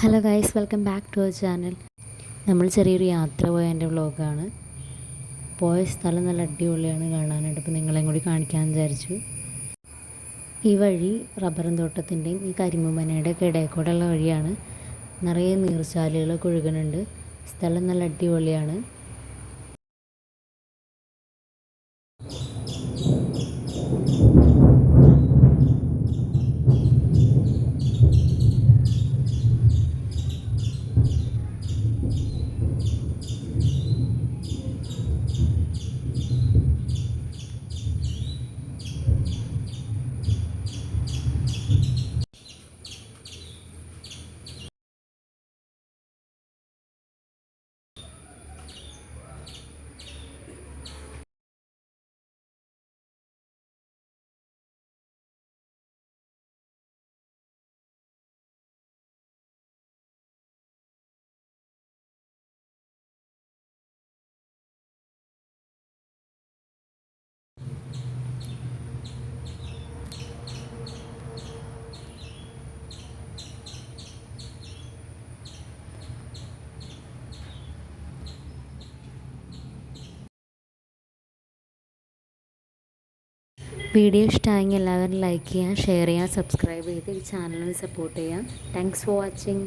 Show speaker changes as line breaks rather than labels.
Hello guys, welcome back to our channel. നമ്മൾ ചെറിയൊരു യാത്ര പോയതിൻ്റെ വ്ളോഗാണ്. പോയ സ്ഥലം നല്ല അടിപൊളിയാണ് കാണാനായിട്ട്. അപ്പോൾ നിങ്ങളെയും കൂടി കാണിക്കാമെന്ന് വിചാരിച്ചു. ഈ വഴി റബ്ബറും തോട്ടത്തിൻ്റെയും ഈ കരിമ്പുമനയുടെയൊക്കെ ഇടയിൽ കൂടെയുള്ള വഴിയാണ്. നിറയെ നീർച്ചാലുകളൊക്കെ ഒഴുകുന്നുണ്ട്. സ്ഥലം നല്ല അടിപൊളിയാണ്. വീഡിയോ ഇഷ്ടമായെങ്കിൽ എല്ലാവരും ലൈക്ക് ചെയ്യുക, ഷെയർ ചെയ്യുക, സബ്സ്ക്രൈബ് ചെയ്ത് ഈ ചാനലിനെ സപ്പോർട്ട് ചെയ്യുക. Thanks for watching.